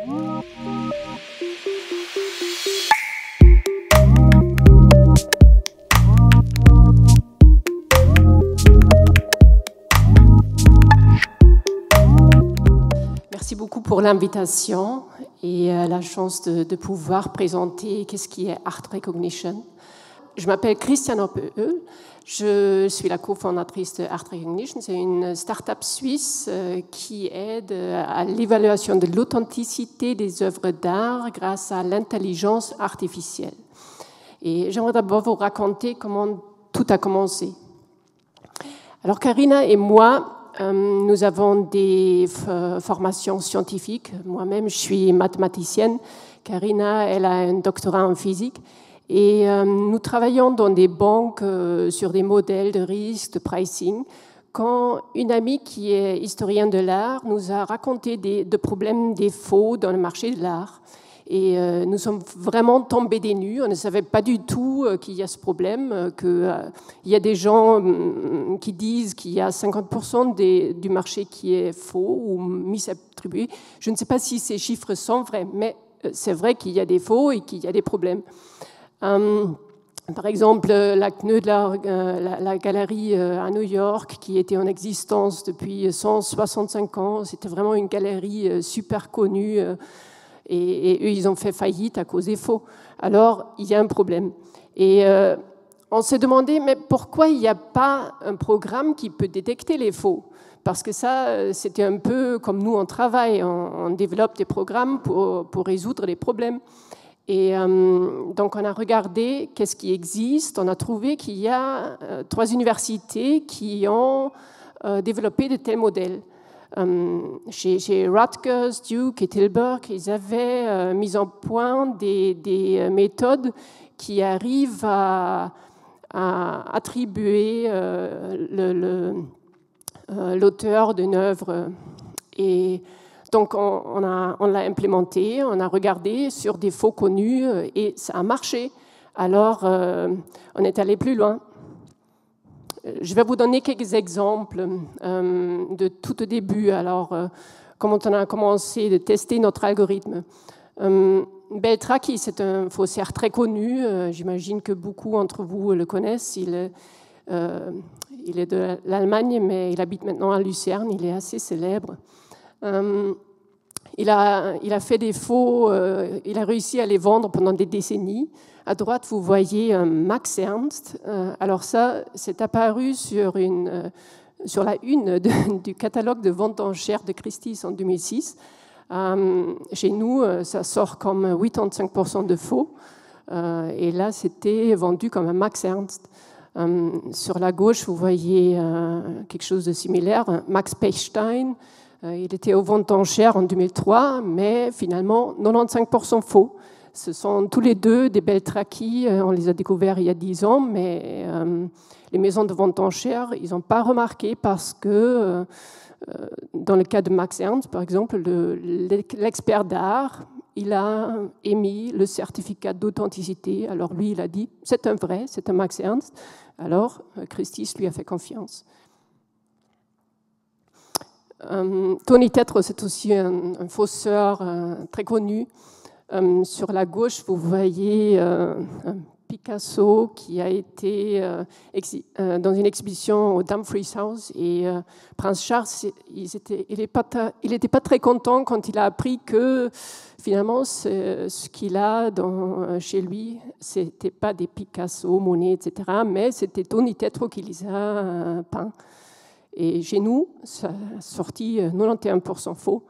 Merci beaucoup pour l'invitation et la chance de pouvoir présenter qu'est-ce qui est Art Recognition. Je m'appelle Christiane Oppeöl, je suis la cofondatrice de Art Recognition. C'est une start-up suisse qui aide à l'évaluation de l'authenticité des œuvres d'art grâce à l'intelligence artificielle. Et j'aimerais d'abord vous raconter comment tout a commencé. Alors Karina et moi, nous avons des formations scientifiques. Moi-même, je suis mathématicienne. Karina, elle a un doctorat en physique. Et nous travaillons dans des banques sur des modèles de risque, de pricing. Quand une amie qui est historienne de l'art nous a raconté des problèmes des faux dans le marché de l'art. Et nous sommes vraiment tombés des nues. On ne savait pas du tout qu'il y a ce problème, qu'il y a des gens qui disent qu'il y a 50% du marché qui est faux ou misattribué. Je ne sais pas si ces chiffres sont vrais, mais c'est vrai qu'il y a des faux et qu'il y a des problèmes. Par exemple, la Knoedler, la galerie à New York, qui était en existence depuis 165 ans, c'était vraiment une galerie super connue. Et eux, ils ont fait faillite à cause des faux. Alors, il y a un problème. Et on s'est demandé, mais pourquoi il n'y a pas un programme qui peut détecter les faux? Parce que ça, c'était un peu comme nous, on travaille, on développe des programmes pour résoudre les problèmes. Et donc, on a regardé qu'est-ce qui existe. On a trouvé qu'il y a 3 universités qui ont développé de tels modèles. Chez Rutgers, Duke et Tilburg, ils avaient mis en point des méthodes qui arrivent à attribuer l'auteur d'une œuvre. Et donc, on l'a implémenté, on a regardé sur des faux connus et ça a marché. Alors, on est allé plus loin. Je vais vous donner quelques exemples de tout au début. Alors, comment on a commencé de tester notre algorithme. Beltraki, c'est un faussaire très connu. J'imagine que beaucoup d'entre vous le connaissent. Il est de l'Allemagne, mais il habite maintenant à Lucerne. Il est assez célèbre. Il a fait des faux. Il a réussi à les vendre pendant des décennies. À droite, vous voyez Max Ernst. Alors ça, c'est apparu sur la une du catalogue de vente en chair de Christie's en 2006. Chez nous, ça sort comme 85% de faux. Et là, c'était vendu comme un Max Ernst. Sur la gauche, vous voyez quelque chose de similaire, Max Pechstein. Il était aux ventes en chair en 2003, mais finalement, 95% faux. Ce sont tous les deux des Beltraki, on les a découverts il y a 10 ans, mais les maisons de vente en chair, ils n'ont pas remarqué parce que, dans le cas de Max Ernst, par exemple, l'expert d'art, il a émis le certificat d'authenticité. Alors lui, il a dit, c'est un vrai, c'est un Max Ernst. Alors, Christie's lui a fait confiance. Tony Tetreault, c'est aussi un fausseur très connu. Sur la gauche, vous voyez un Picasso qui a été dans une exhibition au Dumfries House. Et Prince Charles, il n'était pas très content quand il a appris que finalement, ce qu'il a chez lui, ce n'était pas des Picasso, Monet, etc., mais c'était Tony Tetreault qui les a peints. Et chez nous, ça a sorti 91% faux.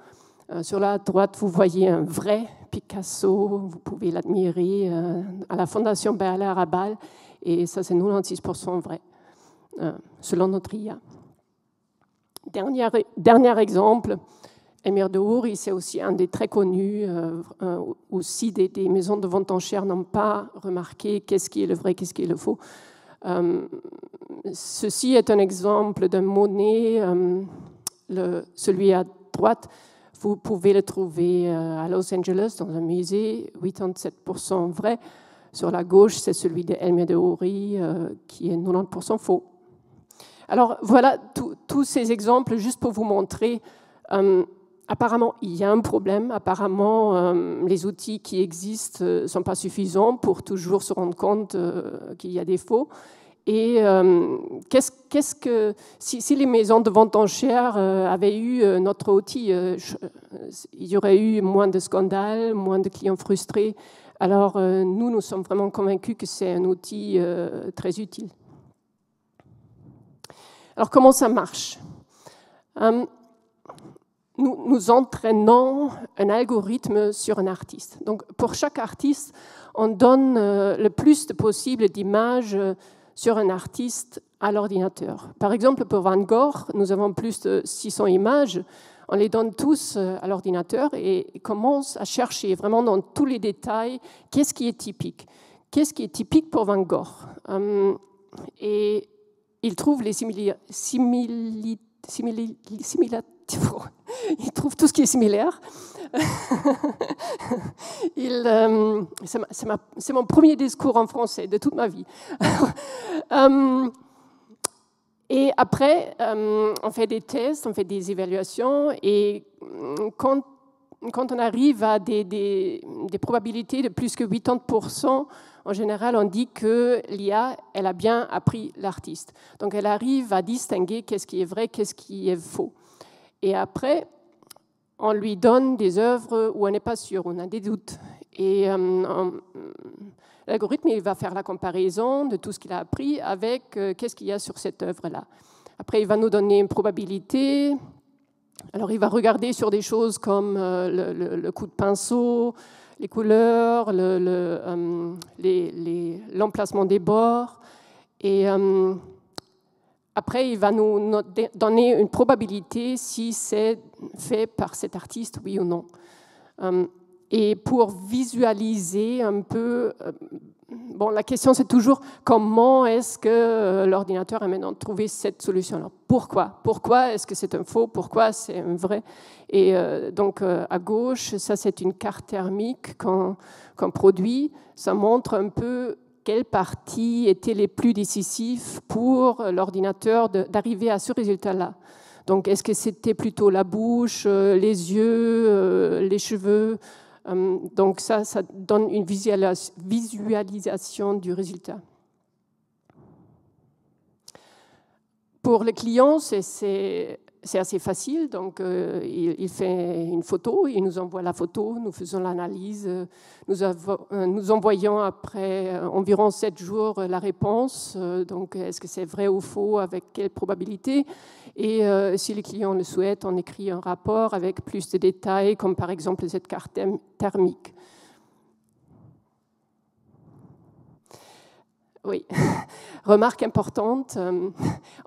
Sur la droite, vous voyez un vrai Picasso, vous pouvez l'admirer à la Fondation Berlaire à Bâle, et ça c'est 96% vrai, selon notre IA. Dernier exemple, Elmire de Houry, c'est aussi un des très connus, aussi des maisons de vente en chair n'ont pas remarqué qu'est-ce qui est le vrai, qu'est-ce qui est le faux. Ceci est un exemple d'un Monet, celui à droite. Vous pouvez le trouver à Los Angeles, dans un musée, 87% vrai. Sur la gauche, c'est celui d'Elmire de Houry, qui est 90% faux. Alors voilà tous ces exemples, juste pour vous montrer apparemment, il y a un problème. Apparemment, les outils qui existent ne sont pas suffisants pour toujours se rendre compte qu'il y a des faux. Et si les maisons de vente enchères avaient eu notre outil, il y aurait eu moins de scandales, moins de clients frustrés. Alors, nous sommes vraiment convaincus que c'est un outil très utile. Alors, comment ça marche ? Nous entraînons un algorithme sur un artiste. Donc, pour chaque artiste, on donne le plus possible d'images sur un artiste à l'ordinateur. Par exemple, pour Van Gogh, nous avons plus de 600 images. On les donne tous à l'ordinateur et commence à chercher vraiment dans tous les détails qu'est-ce qui est typique. Qu'est-ce qui est typique pour Van Gogh ? Et il trouve les il trouve tout ce qui est similaire. C'est mon premier discours en français de toute ma vie. Et après, on fait des tests, on fait des évaluations, et quand on arrive à des probabilités de plus que 80%, en général, on dit que l'IA, elle a bien appris l'artiste. Donc, elle arrive à distinguer qu'est-ce qui est vrai, qu'est-ce qui est faux. Et après, on lui donne des œuvres où on n'est pas sûr, on a des doutes. Et l'algorithme, il va faire la comparaison de tout ce qu'il a appris avec qu'est-ce qu'il y a sur cette œuvre-là. Après, il va nous donner une probabilité. Alors, il va regarder sur des choses comme le coup de pinceau, les couleurs, l'emplacement des bords. Et après, il va nous donner une probabilité si c'est fait par cet artiste, oui ou non. Et pour visualiser un peu, la question c'est toujours comment est-ce que l'ordinateur a maintenant trouvé cette solution-là ? Pourquoi ? Pourquoi est-ce que c'est un faux ? Pourquoi c'est un vrai ? Et donc à gauche, ça c'est une carte thermique qu'on produit. Ça montre un peu quelles parties étaient les plus décisives pour l'ordinateur d'arriver à ce résultat-là. Donc est-ce que c'était plutôt la bouche, les yeux, les cheveux ? Donc ça donne une visualisation du résultat. Pour le client, c'est assez facile. Donc, il fait une photo, il nous envoie la photo, nous faisons l'analyse. Nous envoyons après environ 7 jours la réponse. Donc, est-ce que c'est vrai ou faux, avec quelle probabilité ? Et si le client le souhaite, on écrit un rapport avec plus de détails, comme par exemple cette carte thermique. Oui, remarque importante,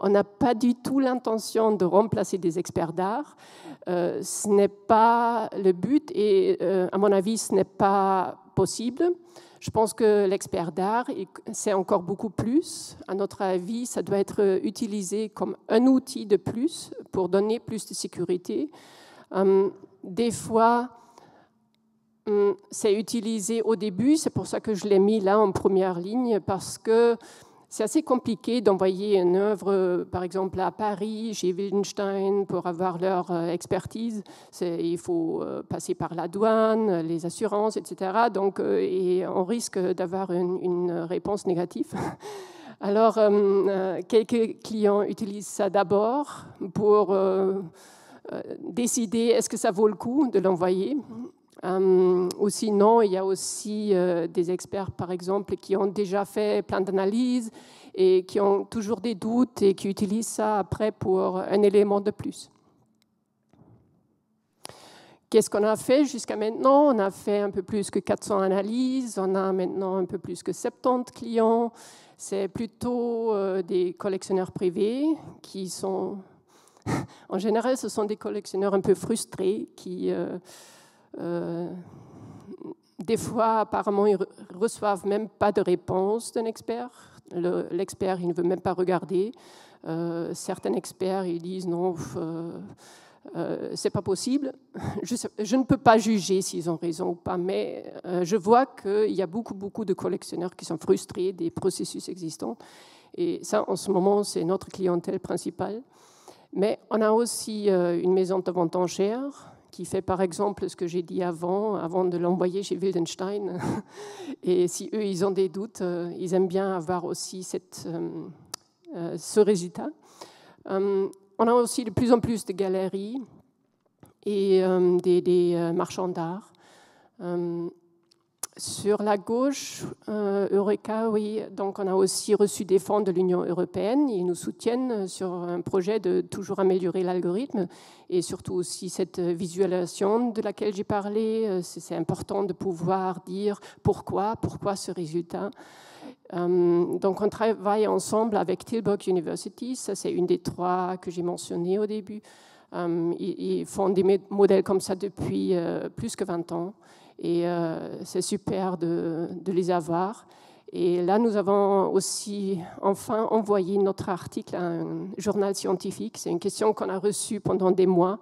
on n'a pas du tout l'intention de remplacer des experts d'art. Ce n'est pas le but et à mon avis, ce n'est pas possible. Je pense que l'expert d'art, c'est encore beaucoup plus. À notre avis, ça doit être utilisé comme un outil de plus pour donner plus de sécurité. Des fois, c'est utilisé au début, c'est pour ça que je l'ai mis là en première ligne, parce que c'est assez compliqué d'envoyer une œuvre, par exemple à Paris, chez Wildenstein, pour avoir leur expertise. Il faut passer par la douane, les assurances, etc. Donc, et on risque d'avoir une réponse négative. Alors, quelques clients utilisent ça d'abord pour décider est-ce que ça vaut le coup de l'envoyer. Ou sinon, il y a aussi des experts, par exemple, qui ont déjà fait plein d'analyses et qui ont toujours des doutes et qui utilisent ça après pour un élément de plus. Qu'est-ce qu'on a fait jusqu'à maintenant ? On a fait un peu plus que 400 analyses, on a maintenant un peu plus que 70 clients. C'est plutôt des collectionneurs privés qui sont... En général, ce sont des collectionneurs un peu frustrés qui... des fois, apparemment, ils ne reçoivent même pas de réponse d'un expert. L'expert, il ne veut même pas regarder. Certains experts, ils disent non, c'est pas possible. Je ne peux pas juger s'ils ont raison ou pas, mais je vois qu'il y a beaucoup de collectionneurs qui sont frustrés des processus existants. Et ça, en ce moment, c'est notre clientèle principale. Mais on a aussi une maison de vente enchères qui fait par exemple ce que j'ai dit avant de l'envoyer chez Wildenstein. Et si eux, ils ont des doutes, ils aiment bien avoir aussi ce résultat. On a aussi de plus en plus de galeries et des marchands d'art. Sur la gauche, Eureka, oui, donc on a aussi reçu des fonds de l'Union européenne. Ils nous soutiennent sur un projet de toujours améliorer l'algorithme et surtout aussi cette visualisation de laquelle j'ai parlé. C'est important de pouvoir dire pourquoi ce résultat. Donc on travaille ensemble avec Tilburg University, ça c'est une des 3 que j'ai mentionnées au début. Ils font des modèles comme ça depuis plus que 20 ans. Et c'est super de les avoir. Et là, nous avons aussi enfin envoyé notre article à un journal scientifique. C'est une question qu'on a reçue pendant des mois.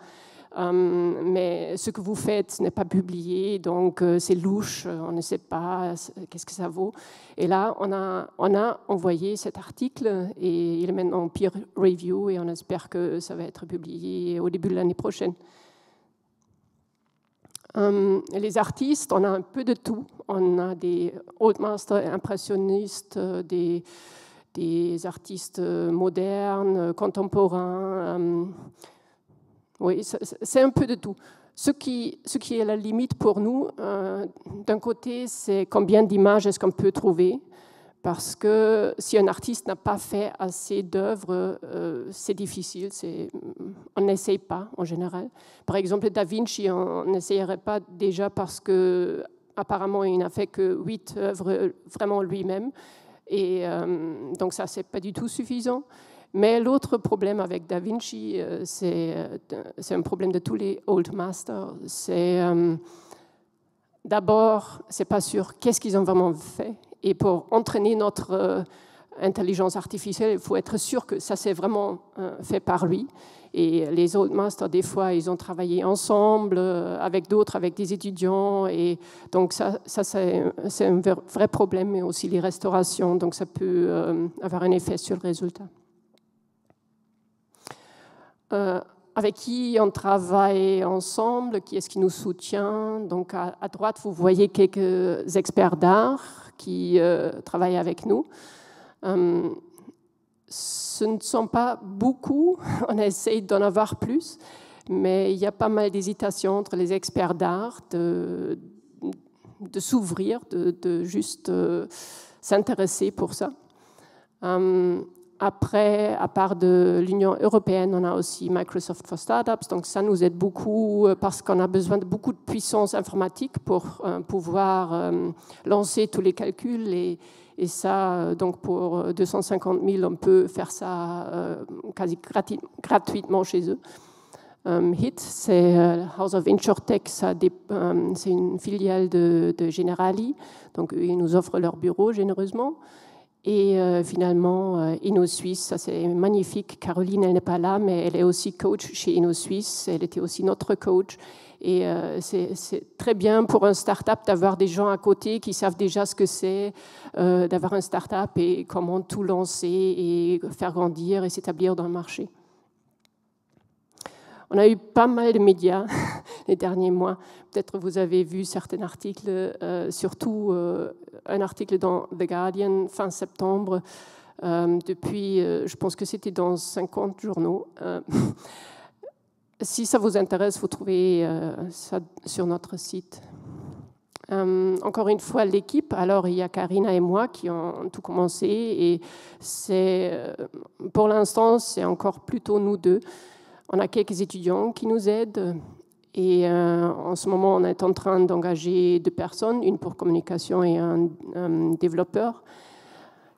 Mais ce que vous faites n'est pas publié, donc c'est louche, on ne sait pas qu'est-ce que ça vaut. Et là, on a envoyé cet article et il est maintenant en peer review et on espère que ça va être publié au début de l'année prochaine. Les artistes, on a un peu de tout. On a des old masters impressionnistes, des artistes modernes, contemporains. Oui, c'est un peu de tout. Ce qui est la limite pour nous, d'un côté, c'est combien d'images est-ce qu'on peut trouver. Parce que si un artiste n'a pas fait assez d'œuvres, c'est difficile. On n'essaye pas en général. Par exemple, Da Vinci, on n'essayerait pas déjà parce que apparemment il n'a fait que 8 œuvres vraiment lui-même. Et donc ça, c'est pas du tout suffisant. Mais l'autre problème avec Da Vinci, c'est un problème de tous les old masters. C'est d'abord, c'est pas sûr qu'est-ce qu'ils ont vraiment fait. Et pour entraîner notre intelligence artificielle, il faut être sûr que ça c'est vraiment fait par lui. Et les old masters, des fois, ils ont travaillé ensemble avec d'autres, avec des étudiants. Et donc ça c'est un vrai problème, mais aussi les restaurations. Donc ça peut avoir un effet sur le résultat. Avec qui on travaille ensemble, qui est-ce qui nous soutient. Donc à droite, vous voyez quelques experts d'art qui travaillent avec nous. Ce ne sont pas beaucoup, on essaye d'en avoir plus, mais il y a pas mal d'hésitations entre les experts d'art de s'ouvrir, de juste s'intéresser pour ça. Après, à part de l'Union européenne, on a aussi Microsoft for Startups. Donc ça nous aide beaucoup parce qu'on a besoin de beaucoup de puissance informatique pour pouvoir lancer tous les calculs. Et ça, donc pour 250 000, on peut faire ça quasi gratuitement chez eux. HIT, c'est House of InsurTech, c'est une filiale de Generali. Donc ils nous offrent leur bureau généreusement. Et finalement, InnoSuisse, ça c'est magnifique. Caroline, elle n'est pas là, mais elle est aussi coach chez InnoSuisse. Elle était aussi notre coach. Et c'est très bien pour un start-up d'avoir des gens à côté qui savent déjà ce que c'est, d'avoir un start-up et comment tout lancer et faire grandir et s'établir dans le marché. On a eu pas mal de médias les derniers mois. Peut-être vous avez vu certains articles, surtout un article dans The Guardian fin septembre. Depuis, je pense que c'était dans 50 journaux. Si ça vous intéresse, vous trouvez ça sur notre site. Encore une fois, l'équipe. Alors, il y a Karina et moi qui ont tout commencé. Et pour l'instant, c'est encore plutôt nous deux. On a quelques étudiants qui nous aident et en ce moment, on est en train d'engager 2 personnes, une pour communication et un développeur.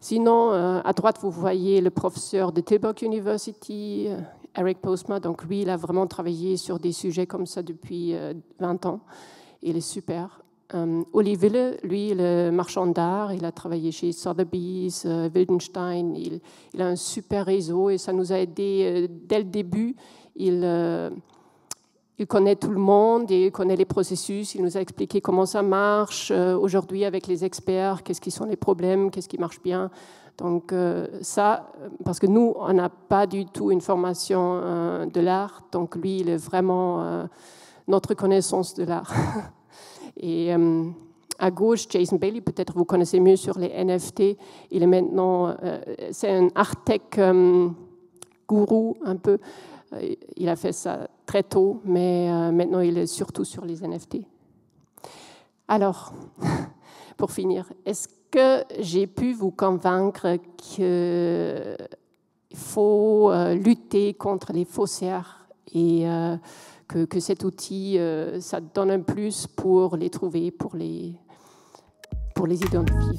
Sinon, à droite, vous voyez le professeur de Tilburg University, Eric Postma. Donc lui, il a vraiment travaillé sur des sujets comme ça depuis 20 ans. Il est super. Olivier, lui, le marchand d'art, il a travaillé chez Sotheby's, Wildenstein. Il a un super réseau et ça nous a aidés dès le début. Il connaît tout le monde et il connaît les processus. Il nous a expliqué comment ça marche aujourd'hui avec les experts, qu'est-ce qui sont les problèmes, qu'est-ce qui marche bien. Donc ça, parce que nous, on n'a pas du tout une formation de l'art. Donc lui, il est vraiment notre connaissance de l'art. Et à gauche, Jason Bailey, peut-être vous connaissez mieux sur les NFT. Il est maintenant, c'est un art tech gourou un peu. Il a fait ça très tôt, mais maintenant il est surtout sur les NFT. Alors, pour finir, est-ce que j'ai pu vous convaincre qu'il faut lutter contre les faussaires et que cet outil, ça donne un plus pour les trouver, pour les identifier?